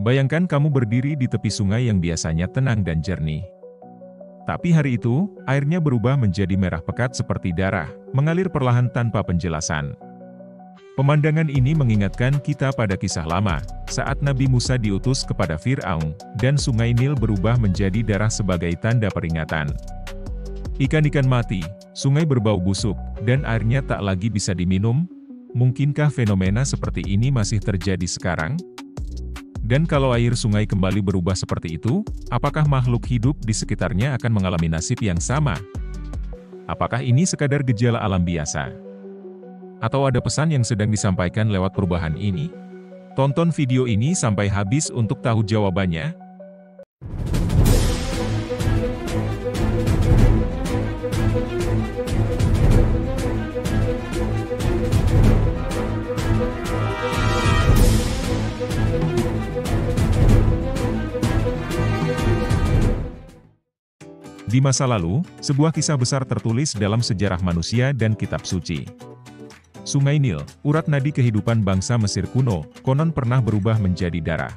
Bayangkan kamu berdiri di tepi sungai yang biasanya tenang dan jernih. Tapi hari itu, airnya berubah menjadi merah pekat seperti darah, mengalir perlahan tanpa penjelasan. Pemandangan ini mengingatkan kita pada kisah lama, saat Nabi Musa diutus kepada Fir'aun, dan sungai Nil berubah menjadi darah sebagai tanda peringatan. Ikan-ikan mati, sungai berbau busuk, dan airnya tak lagi bisa diminum. Mungkinkah fenomena seperti ini masih terjadi sekarang? Dan kalau air sungai kembali berubah seperti itu, apakah makhluk hidup di sekitarnya akan mengalami nasib yang sama? Apakah ini sekadar gejala alam biasa? Atau ada pesan yang sedang disampaikan lewat perubahan ini? Tonton video ini sampai habis untuk tahu jawabannya. Di masa lalu, sebuah kisah besar tertulis dalam sejarah manusia dan kitab suci. Sungai Nil, urat nadi kehidupan bangsa Mesir kuno, konon pernah berubah menjadi darah.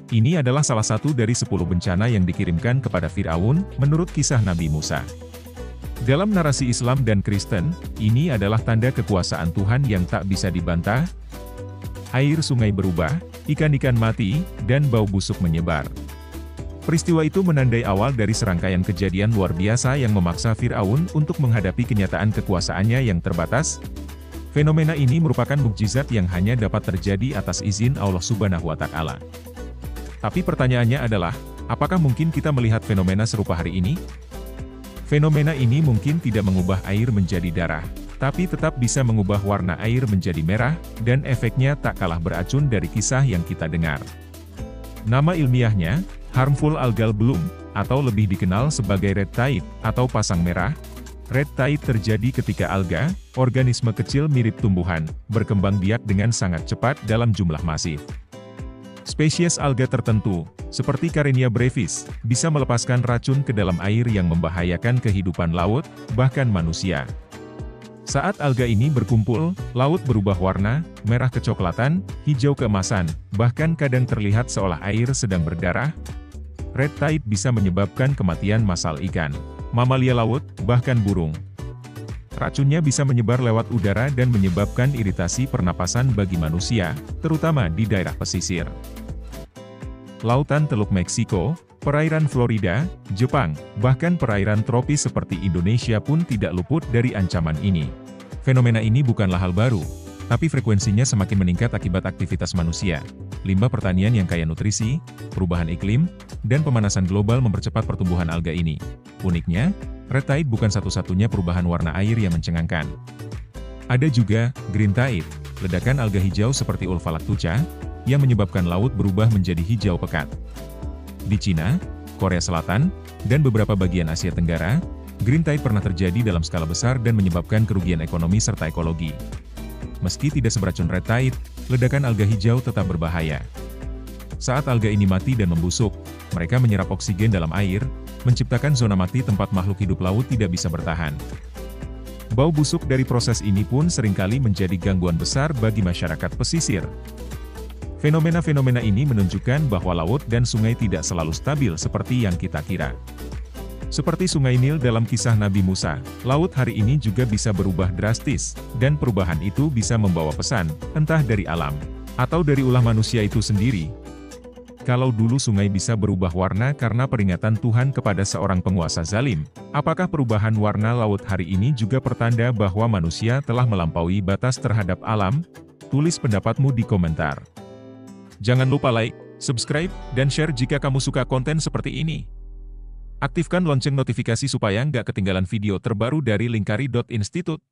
Ini adalah salah satu dari 10 bencana yang dikirimkan kepada Fir'aun, menurut kisah Nabi Musa. Dalam narasi Islam dan Kristen, ini adalah tanda kekuasaan Tuhan yang tak bisa dibantah. Air sungai berubah, ikan-ikan mati, dan bau busuk menyebar. Peristiwa itu menandai awal dari serangkaian kejadian luar biasa yang memaksa Fir'aun untuk menghadapi kenyataan kekuasaannya yang terbatas. Fenomena ini merupakan mukjizat yang hanya dapat terjadi atas izin Allah Subhanahu wa Ta'ala. Tapi pertanyaannya adalah, apakah mungkin kita melihat fenomena serupa hari ini? Fenomena ini mungkin tidak mengubah air menjadi darah, tapi tetap bisa mengubah warna air menjadi merah, dan efeknya tak kalah beracun dari kisah yang kita dengar. Nama ilmiahnya, harmful algal bloom, atau lebih dikenal sebagai red tide, atau pasang merah. Red tide terjadi ketika alga, organisme kecil mirip tumbuhan, berkembang biak dengan sangat cepat dalam jumlah masif. Spesies alga tertentu, seperti Karenia brevis, bisa melepaskan racun ke dalam air yang membahayakan kehidupan laut, bahkan manusia. Saat alga ini berkumpul, laut berubah warna, merah kecoklatan, hijau keemasan, bahkan kadang terlihat seolah air sedang berdarah. Red tide bisa menyebabkan kematian massal ikan, mamalia laut, bahkan burung. Racunnya bisa menyebar lewat udara dan menyebabkan iritasi pernapasan bagi manusia, terutama di daerah pesisir. Lautan Teluk Meksiko, perairan Florida, Jepang, bahkan perairan tropis seperti Indonesia pun tidak luput dari ancaman ini. Fenomena ini bukanlah hal baru, tapi frekuensinya semakin meningkat akibat aktivitas manusia. Limbah pertanian yang kaya nutrisi, perubahan iklim, dan pemanasan global mempercepat pertumbuhan alga ini. Uniknya, red tide bukan satu-satunya perubahan warna air yang mencengangkan. Ada juga green tide, ledakan alga hijau seperti Ulphalactuca, yang menyebabkan laut berubah menjadi hijau pekat. Di Cina, Korea Selatan, dan beberapa bagian Asia Tenggara, green tide pernah terjadi dalam skala besar dan menyebabkan kerugian ekonomi serta ekologi. Meski tidak seberacun red tide, ledakan alga hijau tetap berbahaya. Saat alga ini mati dan membusuk, mereka menyerap oksigen dalam air, menciptakan zona mati tempat makhluk hidup laut tidak bisa bertahan. Bau busuk dari proses ini pun seringkali menjadi gangguan besar bagi masyarakat pesisir. Fenomena-fenomena ini menunjukkan bahwa laut dan sungai tidak selalu stabil seperti yang kita kira. Seperti sungai Nil dalam kisah Nabi Musa, laut hari ini juga bisa berubah drastis, dan perubahan itu bisa membawa pesan, entah dari alam, atau dari ulah manusia itu sendiri. Kalau dulu sungai bisa berubah warna karena peringatan Tuhan kepada seorang penguasa zalim, apakah perubahan warna laut hari ini juga pertanda bahwa manusia telah melampaui batas terhadap alam? Tulis pendapatmu di komentar. Jangan lupa like, subscribe, dan share jika kamu suka konten seperti ini. Aktifkan lonceng notifikasi supaya nggak ketinggalan video terbaru dari Lingkari.Institute.